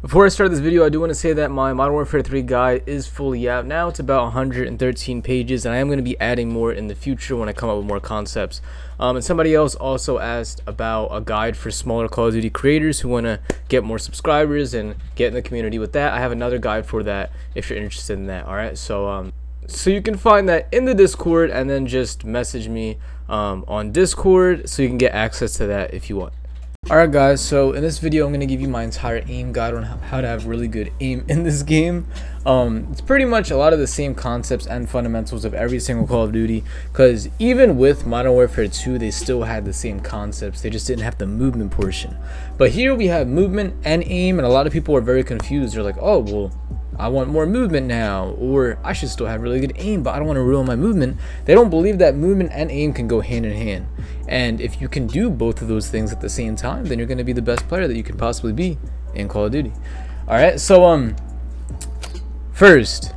Before I start this video, I do want to say that my Modern Warfare 3 guide is fully out now. It's about 113 pages, and I am going to be adding more in the future when I come up with more concepts. And somebody else also asked about a guide for smaller Call of Duty creators who want to get more subscribers and get in the community with that. I have another guide for that if you're interested in that. Alright, so you can find that in the Discord, and then just message me on Discord so you can get access to that if you want. Alright guys, so in this video I'm going to give you my entire aim guide on how to have really good aim in this game. It's pretty much a lot of the same concepts and fundamentals of every single Call of Duty, because even with Modern Warfare 2 they still had the same concepts, they just didn't have the movement portion. But here we have movement and aim, and a lot of people are very confused. They're like, oh well, I want more movement now, or I should still have really good aim, but I don't want to ruin my movement. They don't believe that movement and aim can go hand in hand. And if you can do both of those things at the same time, then you're going to be the best player that you can possibly be in Call of Duty. Alright, so first,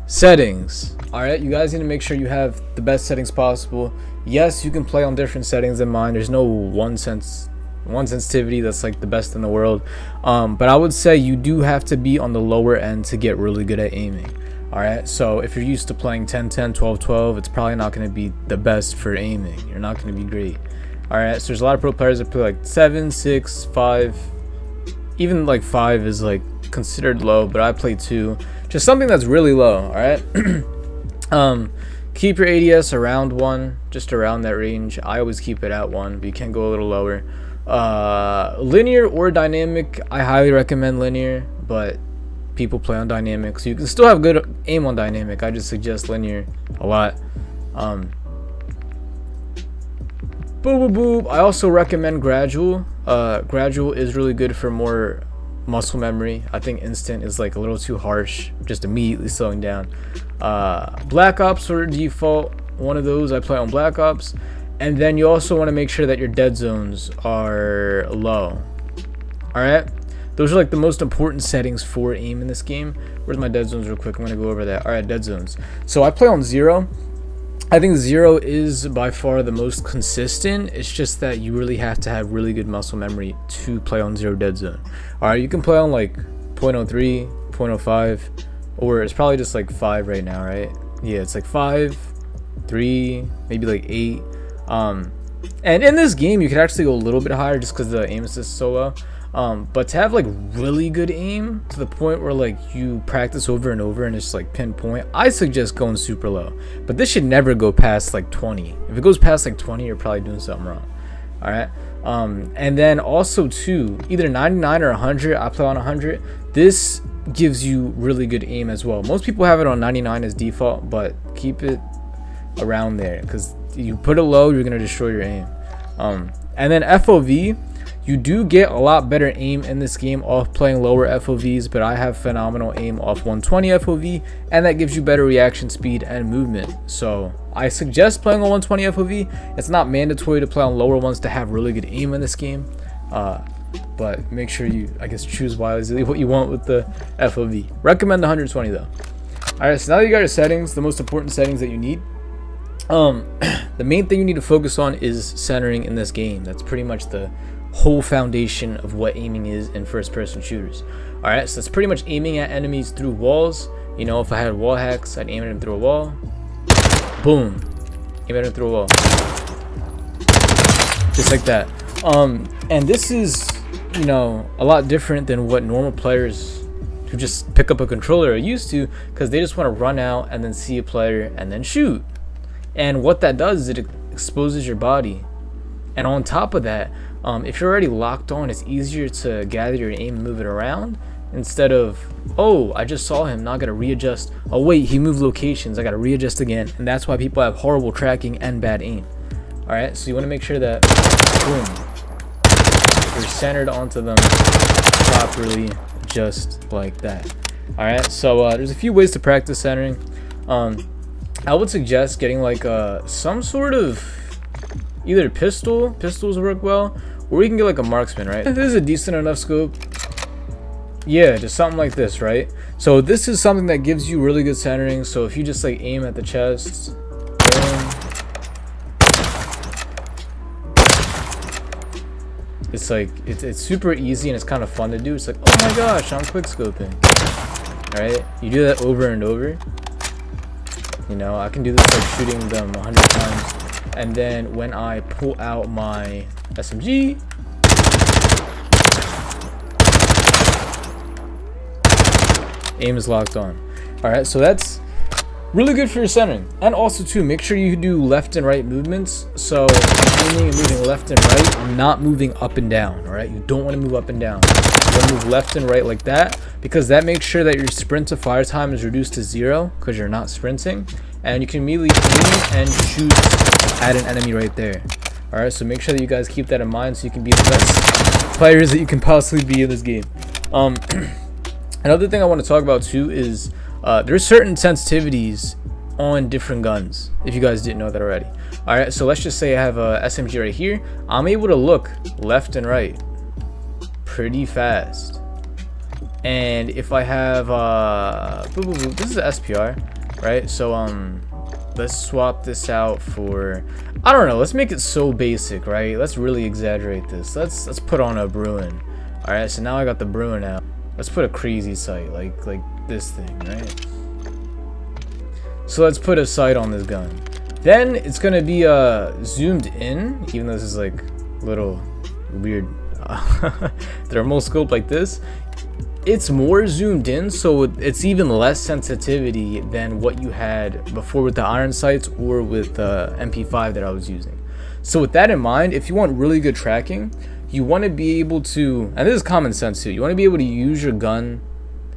settings. Alright, you guys need to make sure you have the best settings possible. Yes, you can play on different settings than mine. There's no one sensitivity that's like the best in the world, but I would say you do have to be on the lower end to get really good at aiming. Alright, so if you're used to playing 10-10, 12-12, it's probably not going to be the best for aiming. You're not going to be great. Alright, so there's a lot of pro players that play like 7, 6, 5, even like 5 is like considered low, but I play 2, just something that's really low. Alright. Keep your ADS around 1, just around that range. I always keep it at 1, but you can go a little lower. Linear or dynamic, I highly recommend linear, but people play on dynamic, so you can still have good aim on dynamic. I just suggest linear a lot. Boop boop boop. I also recommend gradual. Gradual is really good for more muscle memory. I think instant is like a little too harsh, just immediately slowing down. Black Ops or default, one of those. I play on Black Ops. And then you also want to make sure that your dead zones are low. Alright, those are like the most important settings for aim in this game. Where's my dead zones real quick? I'm going to go over that. Alright, dead zones. So I play on 0. I think 0 is by far the most consistent. It's just that you really have to have really good muscle memory to play on 0 dead zone. Alright, you can play on like 0.03, 0.05, or it's probably just like 5 right now, right? Yeah, it's like 5, 3, maybe like 8. And in this game you could actually go a little bit higher just because the aim assist is so low. But to have like really good aim to the point where like you practice over and over and it's like pinpoint, I suggest going super low. But this should never go past like 20. If it goes past like 20, you're probably doing something wrong. Alright. And then also too, either 99 or 100. I play on 100. This gives you really good aim as well. Most people have it on 99 as default, but keep it around there, because you put it low, you're gonna destroy your aim. And then FOV, you do get a lot better aim in this game off playing lower FOVs, but I have phenomenal aim off 120 FOV, and that gives you better reaction speed and movement. So I suggest playing on 120 FOV. It's not mandatory to play on lower ones to have really good aim in this game, but make sure you, I guess, choose wisely what you want with the FOV. Recommend 120 though. Alright, so now that you got your settings, the most important settings that you need, the main thing you need to focus on is centering in this game. That's pretty much the whole foundation of what aiming is in first-person shooters. Alright, so it's pretty much aiming at enemies through walls. You know, if I had wall hacks, I'd aim at them through a wall. Boom. Aim at them through a wall. Just like that. And this is, you know, a lot different than what normal players who just pick up a controller are used to, because they just want to run out and then see a player and then shoot. And what that does is it exposes your body. And on top of that, if you're already locked on, it's easier to gather your aim and move it around, instead of, oh, I just saw him, now I gotta readjust. Oh wait, he moved locations, I gotta readjust again. And that's why people have horrible tracking and bad aim. Alright, so you want to make sure that, boom, you're centered onto them properly, just like that. Alright, so there's a few ways to practice centering. I would suggest getting like some sort of either pistols work well, or you can get like a marksman, right? This is a decent enough scope. Yeah, just something like this, right? So this is something that gives you really good centering. So if you just like aim at the chest, boom. It's like it's super easy and it's kind of fun to do. It's like, oh my gosh, I'm quick scoping. All right, you do that over and over. You know, I can do this like shooting them 100 times, and then when I pull out my SMG, aim is locked on. All right, so that's really good for your centering. And also too, make sure you do left and right movements. So aiming and moving left and right, not moving up and down. All right, you don't want to move up and down. You want to move left and right like that, because that makes sure that your sprint to fire time is reduced to 0 because you're not sprinting, and you can immediately aim and shoot at an enemy right there. All right, so make sure that you guys keep that in mind so you can be the best players that you can possibly be in this game. Another thing I want to talk about too is there's certain sensitivities on different guns, if you guys didn't know that already. All right, so let's just say I have a SMG right here. I'm able to look left and right pretty fast. And if I have this is an SPR, right? So let's swap this out for, I don't know, let's make it so basic, right? Let's really exaggerate this. Let's put on a Bruin. All right, so now I got the Bruin out. Let's put a crazy sight like this thing, right? So let's put a sight on this gun. Then it's gonna be zoomed in, even though this is like a little weird thermal scope like this. It's more zoomed in, so it's even less sensitivity than what you had before with the iron sights or with the MP5 that I was using. So with that in mind, if you want really good tracking, you want to be able to, and this is common sense too, you want to be able to use your gun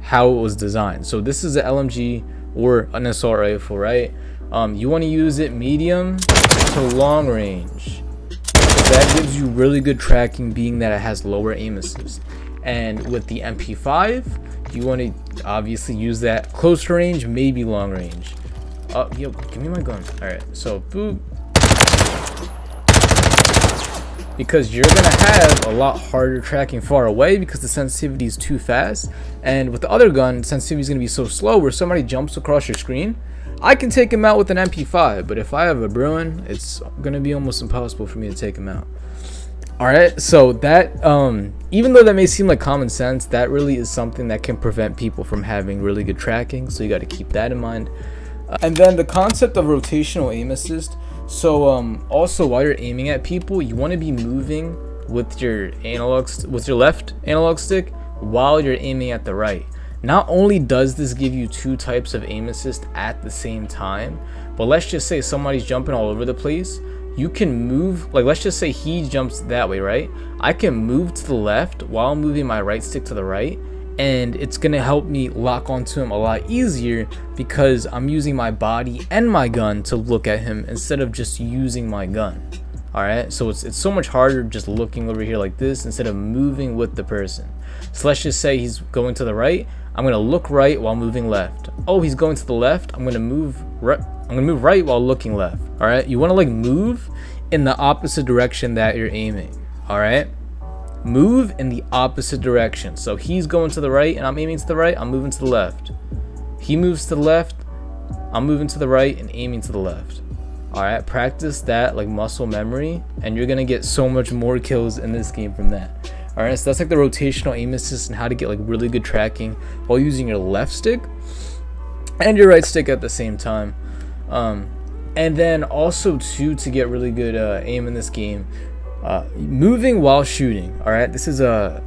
how it was designed. So this is an LMG or an assault rifle, right? You want to use it medium to long range. That gives you really good tracking, being that it has lower aim assist. And with the MP5, you want to obviously use that close range, maybe long range. Yo, give me my gun. All right, so boop. Because you're gonna have a lot harder tracking far away because the sensitivity is too fast, and with the other gun, sensitivity is gonna be so slow where somebody jumps across your screen, I can take him out with an MP5, but if I have a Bruin, it's gonna be almost impossible for me to take him out. All right, so that even though that may seem like common sense, that really is something that can prevent people from having really good tracking, so you got to keep that in mind. And then the concept of rotational aim assist. So also while you're aiming at people, you want to be moving with your left analog stick while you're aiming at the right. Not only does this give you 2 types of aim assist at the same time, but let's just say somebody's jumping all over the place. You can move, like let's just say he jumps that way, right? I can move to the left while moving my right stick to the right, and it's gonna help me lock onto him a lot easier because I'm using my body and my gun to look at him instead of just using my gun. All right, so it's so much harder just looking over here like this instead of moving with the person. So let's just say he's going to the right. I'm gonna look right while moving left. Oh, he's going to the left. I'm gonna move right. I'm gonna move right while looking left. All right, you want to like move in the opposite direction that you're aiming. All right, move in the opposite direction. So he's going to the right and I'm aiming to the right. I'm moving to the left. He moves to the left. I'm moving to the right and aiming to the left. All right, practice that like muscle memory, and you're gonna get so much more kills in this game from that. All right, so that's like the rotational aim assist and how to get like really good tracking while using your left stick and your right stick at the same time. And then also too, to get really good aim in this game, moving while shooting. All right, this is a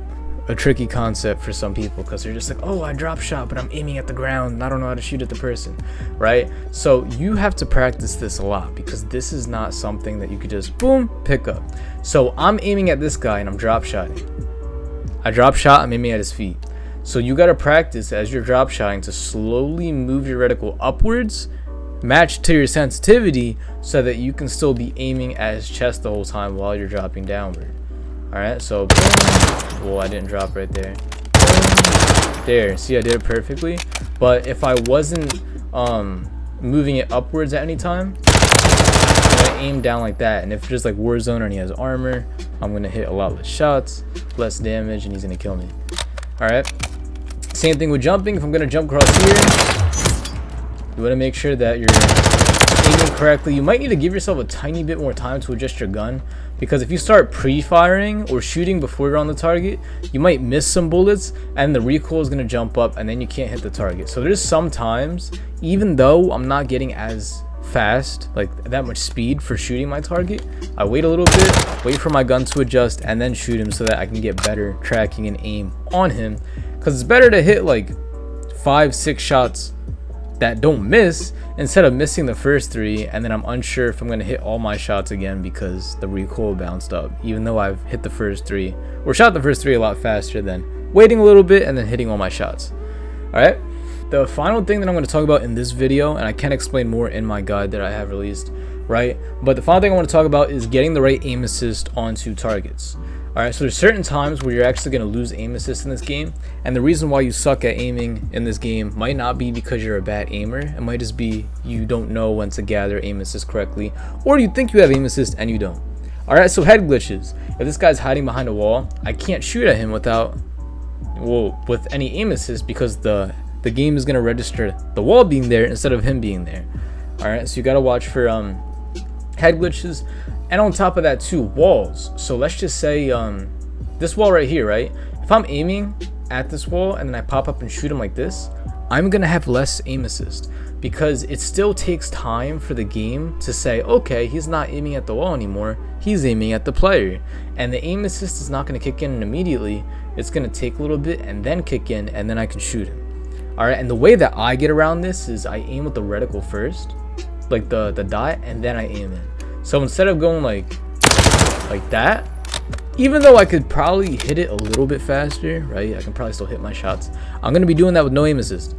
tricky concept for some people because they're just like, oh, I drop shot but I'm aiming at the ground and I don't know how to shoot at the person, right? So you have to practice this a lot because this is not something that you could just boom pick up. So I'm aiming at this guy and I'm drop shotting. I drop shot, I'm aiming at his feet. So you got to practice as you're drop shotting to slowly move your reticle upwards, match to your sensitivity, so that you can still be aiming at his chest the whole time while you're dropping downward. All right, so boom. Well, I didn't drop right there. Boom. There, see, I did it perfectly. But if I wasn't moving it upwards at any time, I'm gonna aim down like that. And if it's just like Warzone and he has armor, I'm gonna hit a lot less shots, less damage, and he's gonna kill me. All right, same thing with jumping. If I'm gonna jump across here, you want to make sure that you're aiming correctly. You might need to give yourself a tiny bit more time to adjust your gun, because if you start pre-firing or shooting before you're on the target, you might miss some bullets and the recoil is going to jump up and then you can't hit the target. So there's sometimes, even though I'm not getting as fast, like that much speed for shooting my target, I wait a little bit, wait for my gun to adjust, and then shoot him so that I can get better tracking and aim on him, because it's better to hit like 5-6 shots that don't miss instead of missing the first 3 and then I'm unsure if I'm going to hit all my shots again because the recoil bounced up, even though I've hit the first 3 or shot the first 3 a lot faster than waiting a little bit and then hitting all my shots. All right, the final thing that I'm going to talk about in this video, and I can explain more in my guide that I have released, right? But the final thing I want to talk about is getting the right aim assist onto targets. All right, so there's certain times where you're actually going to lose aim assist in this game, and the reason why you suck at aiming in this game might not be because you're a bad aimer. It might just be you don't know when to gather aim assist correctly, or you think you have aim assist and you don't. All right, so head glitches. If this guy's hiding behind a wall, I can't shoot at him without, well, with any aim assist, because the game is going to register the wall being there instead of him being there. All right, so you got to watch for head glitches. And on top of that too, walls. So let's just say this wall right here, right? If I'm aiming at this wall and then I pop up and shoot him like this, I'm gonna have less aim assist, because it still takes time for the game to say, okay, he's not aiming at the wall anymore, he's aiming at the player. And the aim assist is not gonna kick in immediately. It's gonna take a little bit and then kick in, and then I can shoot him. All right, and the way that I get around this is I aim with the reticle first, like the dot, and then I aim in. So instead of going like that, even though I could probably hit it a little bit faster, right? I can probably still hit my shots. I'm gonna be doing that with no aim assist.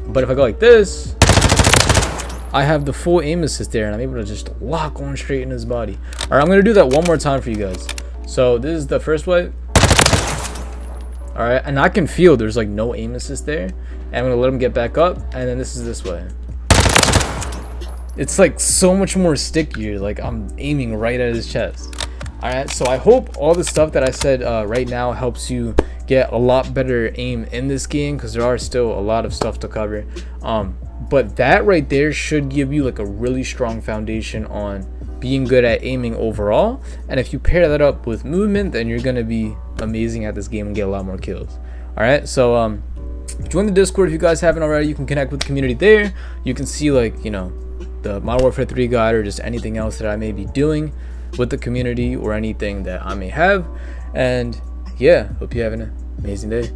But if I go like this, I have the full aim assist there, and I'm able to just lock on straight in his body. All right, I'm gonna do that one more time for you guys. So this is the first way. All right, and I can feel there's like no aim assist there, and I'm gonna let him get back up, and then this is this way. It's like so much more stickier, like I'm aiming right at his chest. All right, so I hope all the stuff that I said right now helps you get a lot better aim in this game, because there are still a lot of stuff to cover. But that right there should give you like a really strong foundation on being good at aiming overall. And if you pair that up with movement, then you're gonna be amazing at this game and get a lot more kills. All right, so join the Discord if you guys haven't already. You can connect with the community there. You can see, like, you know, the Modern Warfare 3 guide, or just anything else that I may be doing with the community, or anything that I may have. And yeah, hope you have an amazing day.